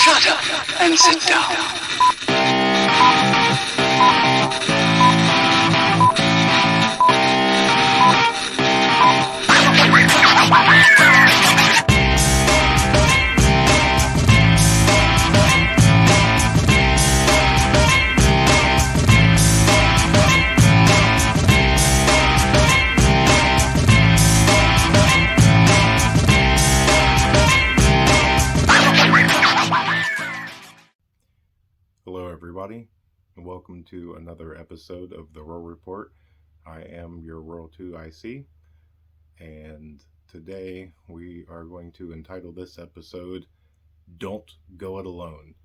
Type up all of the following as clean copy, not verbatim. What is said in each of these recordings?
Shut up and sit down. Hello everybody, and welcome to another episode of the Rural Report. I am your Rural 2 IC, and today we are going to entitle this episode, Don't Go It Alone.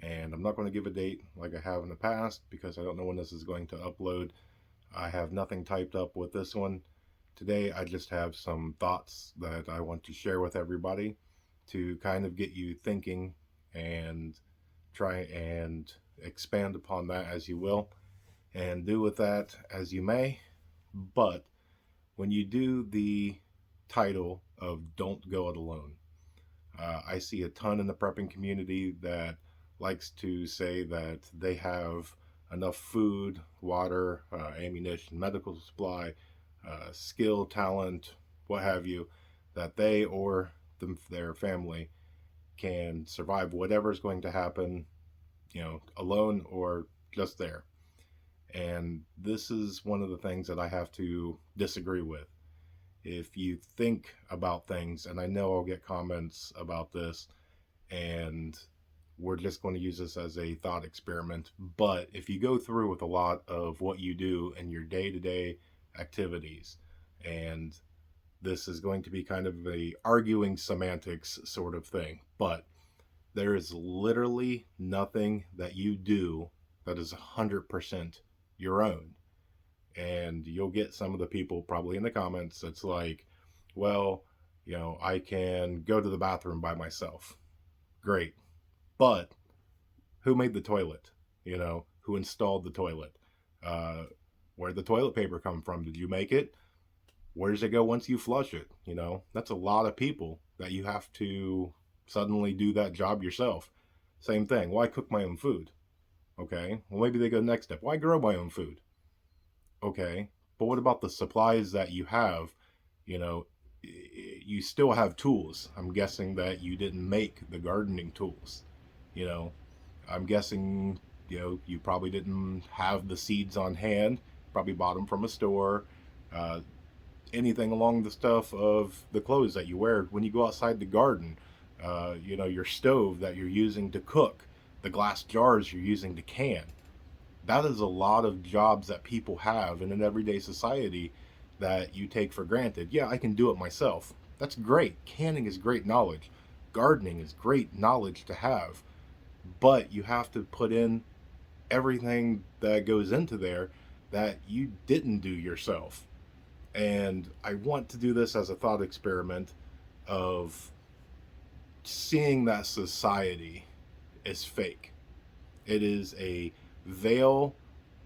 And I'm not going to give a date like I have in the past because I don't know when this is going to upload. I have nothing typed up with this one. Today I just have some thoughts that I want to share with everybody to kind of get you thinking and try and expand upon that as you will, and do with that as you may. But when you do the title of Don't Go It Alone, I see a ton in the prepping community that likes to say that they have enough food, water, ammunition, medical supply, skill, talent, what have you, that they or their family can survive whatever's going to happen, alone or just there. And this is one of the things that I have to disagree with. If you think about things, and I know I'll get comments about this, and we're just going to use this as a thought experiment, but if you go through with a lot of what you do in your day-to-day activities, and this is going to be kind of a arguing semantics sort of thing, but there is literally nothing that you do that is 100% your own. And you'll get some of the people probably in the comments that's like, well, I can go to the bathroom by myself. Great. But who made the toilet? Who installed the toilet? Where'd the toilet paper come from? Did you make it? Where does it go once you flush it? That's a lot of people that you have to suddenly do that job yourself. Same thing. Why cook my own food? Okay. Well, maybe they go next step. Why grow my own food? Okay. But what about the supplies that you have? You still have tools. I'm guessing that you didn't make the gardening tools. I'm guessing, you probably didn't have the seeds on hand. Probably bought them from a store. Anything along the stuff of the clothes that you wear when you go outside the garden. Your stove that you're using to cook, the glass jars you're using to can. That is a lot of jobs that people have in an everyday society that you take for granted. Yeah, I can do it myself. That's great. Canning is great knowledge. Gardening is great knowledge to have. But you have to put in everything that goes into there that you didn't do yourself. And I want to do this as a thought experiment of seeing that society is fake. It is a veil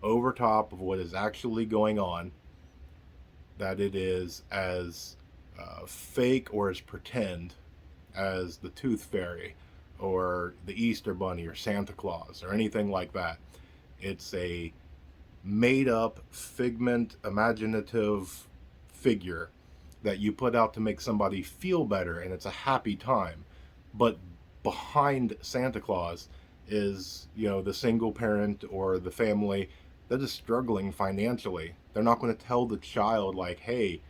over top of what is actually going on, that it is as fake or as pretend as the Tooth Fairy or the Easter Bunny or Santa Claus or anything like that. It's a made up figment, imaginative figure that you put out to make somebody feel better, and it's a happy time. But behind Santa Claus is, the single parent or the family that is struggling financially. They're not going to tell the child like, hey,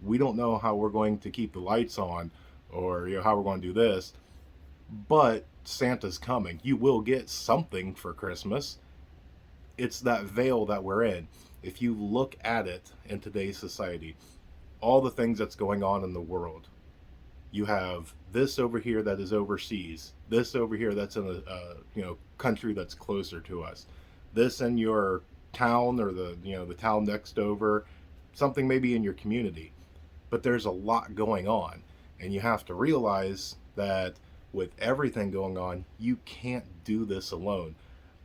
we don't know how we're going to keep the lights on, or how we're going to do this, but Santa's coming. You will get something for Christmas. It's that veil that we're in. If you look at it in today's society, all the things that's going on in the world, you have this over here that is overseas, this over here that's in a country that's closer to us, this in your town or the town next over, something maybe in your community. But there's a lot going on, and you have to realize that with everything going on, you can't do this alone.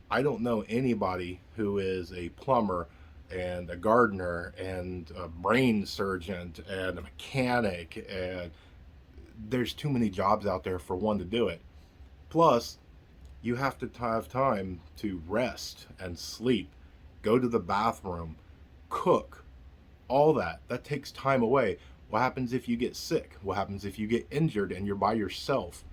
I don't know anybody who is a plumber and a gardener and a brain surgeon and a mechanic, and there's too many jobs out there for one to do it. Plus, You have to have time to rest and sleep, go to the bathroom, cook, all that. That takes time away. What happens if you get sick? What happens if you get injured and you're by yourself?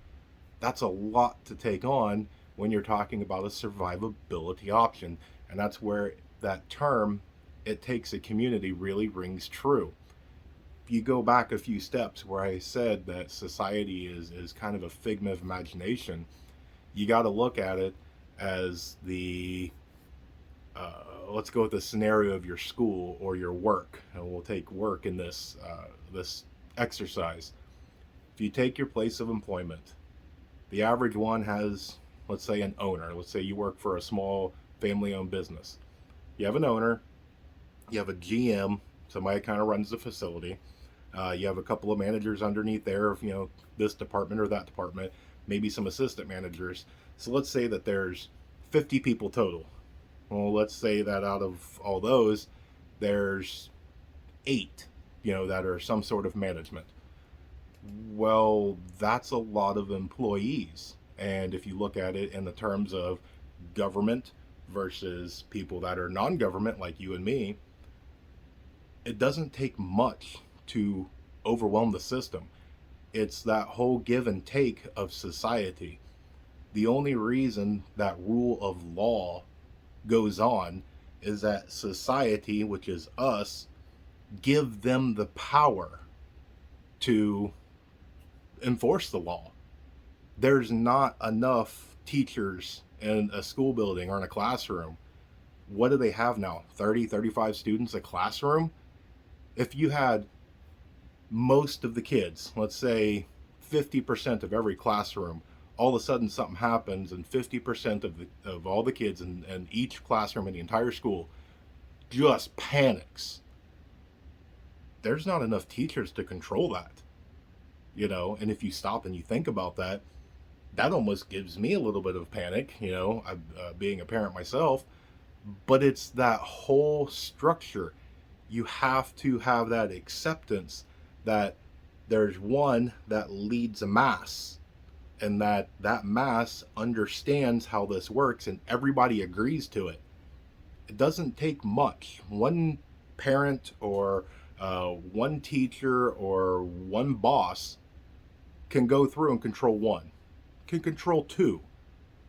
That's a lot to take on when you're talking about a survivability option. And that's where that term, it takes a community, really rings true. If you go back a few steps where I said that society is kind of a figment of imagination, you got to look at it as let's go with the scenario of your school or your work, and we'll take work in this exercise. If you take your place of employment, the average one has, let's say, an owner. Let's say you work for a small family-owned business. You have an owner, you have a GM, somebody kind of runs the facility. You have a couple of managers underneath there, of this department or that department, maybe some assistant managers. So let's say that there's 50 people total. Well, let's say that out of all those, there's 8, that are some sort of management. Well, that's a lot of employees. And if you look at it in the terms of government versus people that are non-government, like you and me, it doesn't take much to overwhelm the system. It's that whole give and take of society. The only reason that rule of law goes on is that society, which is us, give them the power to enforce the law. There's not enough teachers in a school building or in a classroom. What do they have now? 30, 35 students a classroom? If you had most of the kids, let's say 50% of every classroom, all of a sudden something happens and 50% of all the kids in each classroom in the entire school just panics. There's not enough teachers to control that. And if you stop and you think about that, that almost gives me a little bit of panic, being a parent myself. But it's that whole structure. You have to have that acceptance that there's one that leads a mass, and that mass understands how this works and everybody agrees to it. It doesn't take much. One parent or one teacher or one boss can go through and control one, can control two,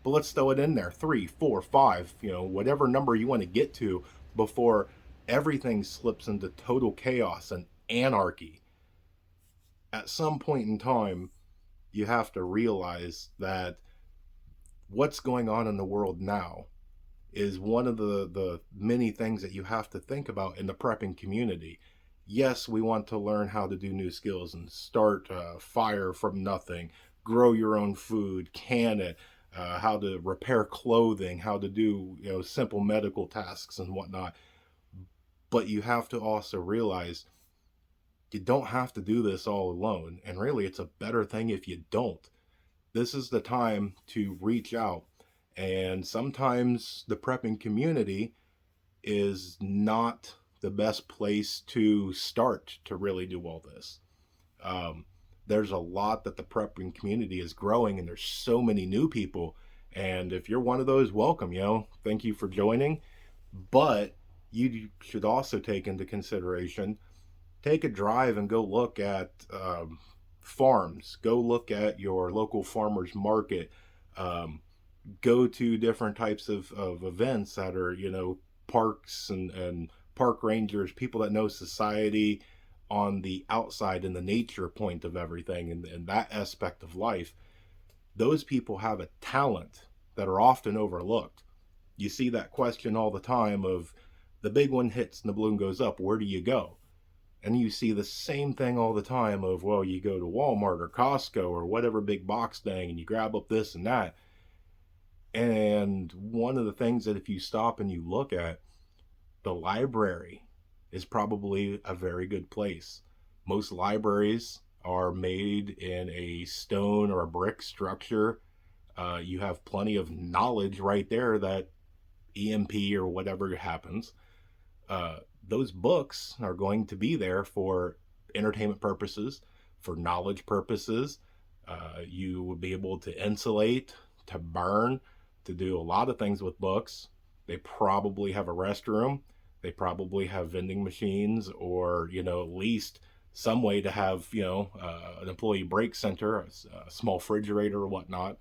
but let's throw it in there, 3, 4, 5, whatever number you want to get to before everything slips into total chaos and anarchy. At some point in time, you have to realize that what's going on in the world now is one of the many things that you have to think about in the prepping community. Yes, we want to learn how to do new skills and start fire from nothing, grow your own food, can it, how to repair clothing, how to do simple medical tasks and whatnot. But you have to also realize you don't have to do this all alone. And really, it's a better thing if you don't. This is the time to reach out. And sometimes the prepping community is not the best place to start to really do all this. There's a lot that the prepping community is growing, and there's so many new people. And if you're one of those, welcome, thank you for joining. But you should also take into consideration, take a drive and go look at farms, go look at your local farmers market, go to different types of events that are, parks and park rangers, people that know society on the outside and the nature point of everything and that aspect of life. Those people have a talent that are often overlooked. You see that question all the time of the big one hits and the balloon goes up, where do you go? And you see the same thing all the time of, well, you go to Walmart or Costco or whatever big box thing and you grab up this and that. And one of the things that if you stop and you look at, the library is probably a very good place. Most libraries are made in a stone or a brick structure. You have plenty of knowledge right there that EMP or whatever happens. Those books are going to be there for entertainment purposes, for knowledge purposes. You will be able to insulate, to burn, to do a lot of things with books. They probably have a restroom. They probably have vending machines, or, at least some way to have, an employee break center, a small refrigerator or whatnot.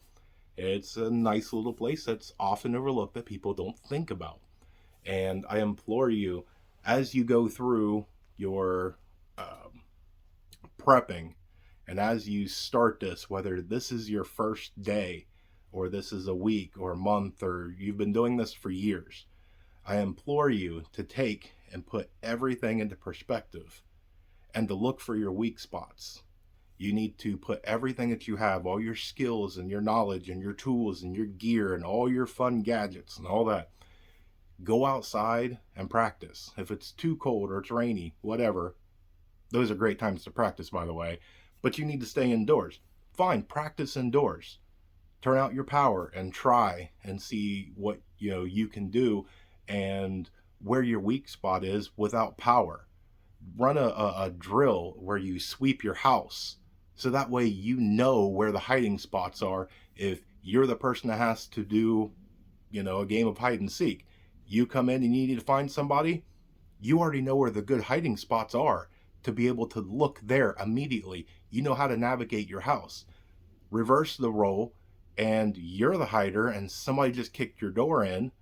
It's a nice little place that's often overlooked that people don't think about. And I implore you, as you go through your prepping, and as you start this, whether this is your first day, or this is a week or a month, or you've been doing this for years, I implore you to take and put everything into perspective and to look for your weak spots. You need to put everything that you have, all your skills and your knowledge and your tools and your gear and all your fun gadgets and all that. Go outside and practice. If it's too cold or it's rainy, whatever, those are great times to practice, by the way, but you need to stay indoors. Fine, practice indoors. Turn out your power and try and see what you can do and where your weak spot is without power. Run a drill where you sweep your house, so that way you know where the hiding spots are. If you're the person that has to do a game of hide and seek, you come in and you need to find somebody, you already know where the good hiding spots are to be able to look there immediately. You know how to navigate your house. Reverse the role, and you're the hider and somebody just kicked your door in.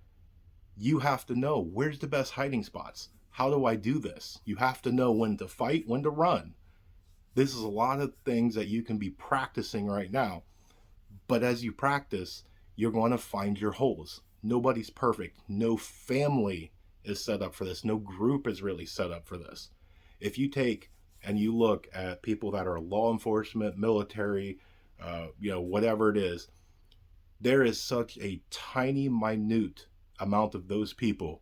You have to know, where's the best hiding spots? How do I do this? You have to know when to fight, when to run. This is a lot of things that you can be practicing right now. But as you practice, you're going to find your holes. Nobody's perfect. No family is set up for this. No group is really set up for this. If you take and you look at people that are law enforcement, military, whatever it is, there is such a tiny, minute amount of those people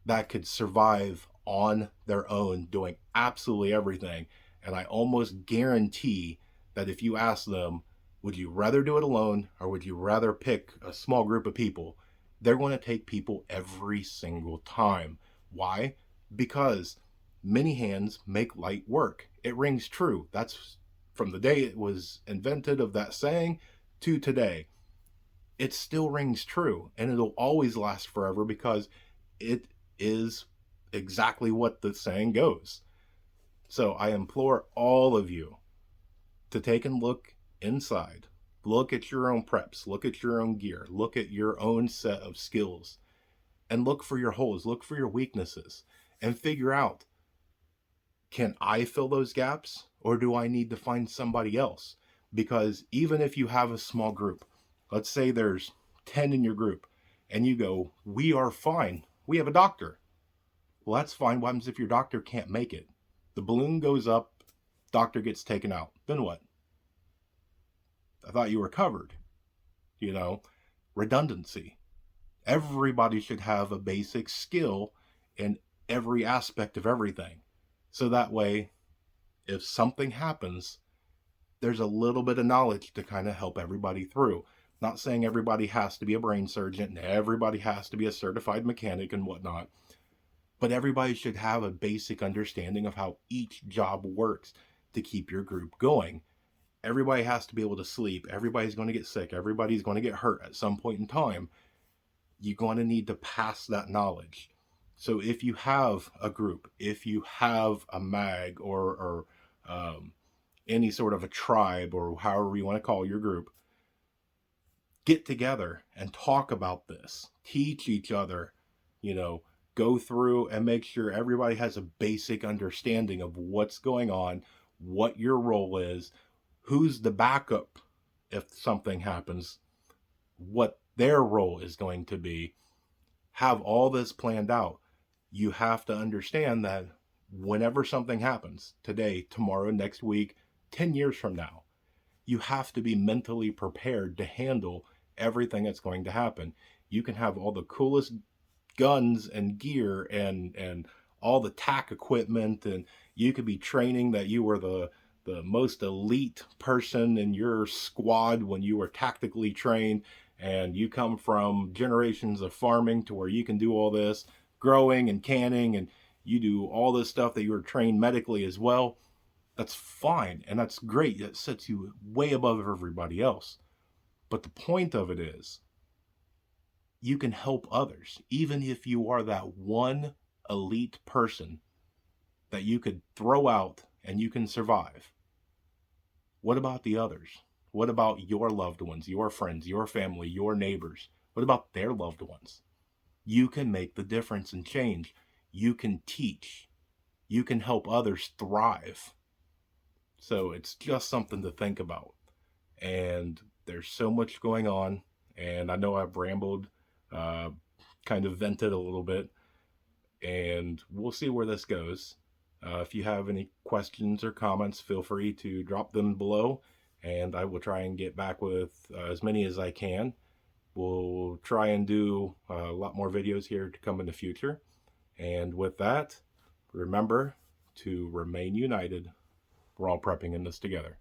that could survive on their own doing absolutely everything. And I almost guarantee that if you ask them, would you rather do it alone or would you rather pick a small group of people, they're going to take people every single time. Why? Because many hands make light work. It rings true. That's from the day it was invented, of that saying, to today. It still rings true, and it'll always last forever because it is exactly what the saying goes. So I implore all of you to take and look inside. Look at your own preps. Look at your own gear. Look at your own set of skills. And look for your holes. Look for your weaknesses. And figure out, can I fill those gaps? Or do I need to find somebody else? Because even if you have a small group, let's say there's 10 in your group, and you go, we are fine. We have a doctor. Well, that's fine. What happens if your doctor can't make it? The balloon goes up, doctor gets taken out. Then what? I thought you were covered. Redundancy. Everybody should have a basic skill in every aspect of everything. So that way, if something happens, there's a little bit of knowledge to kind of help everybody through. Not saying everybody has to be a brain surgeon and everybody has to be a certified mechanic and whatnot, but everybody should have a basic understanding of how each job works to keep your group going. Everybody has to be able to sleep. Everybody's going to get sick. Everybody's going to get hurt at some point in time. You're going to need to pass that knowledge. So if you have a group, if you have a mag or any sort of a tribe, or however you want to call your group, get together and talk about this. Teach each other, go through and make sure everybody has a basic understanding of what's going on, what your role is, who's the backup if something happens, what their role is going to be. Have all this planned out. You have to understand that whenever something happens, today, tomorrow, next week, 10 years from now, you have to be mentally prepared to handle everything that's going to happen. You can have all the coolest guns and gear and all the TAC equipment, and you could be training that you were the most elite person in your squad when you were tactically trained, and you come from generations of farming to where you can do all this growing and canning, and you do all this stuff that you were trained medically as well. That's fine, and that's great. That sets you way above everybody else. But the point of it is, you can help others, even if you are that one elite person that you could throw out and you can survive. What about the others? What about your loved ones, your friends, your family, your neighbors? What about their loved ones? You can make the difference and change. You can teach. You can help others thrive. So it's just something to think about. And there's so much going on. And I know I've rambled, kind of vented a little bit. And we'll see where this goes. If you have any questions or comments, feel free to drop them below. And I will try and get back with as many as I can. We'll try and do a lot more videos here to come in the future. And with that, remember to remain united. We're all prepping in this together.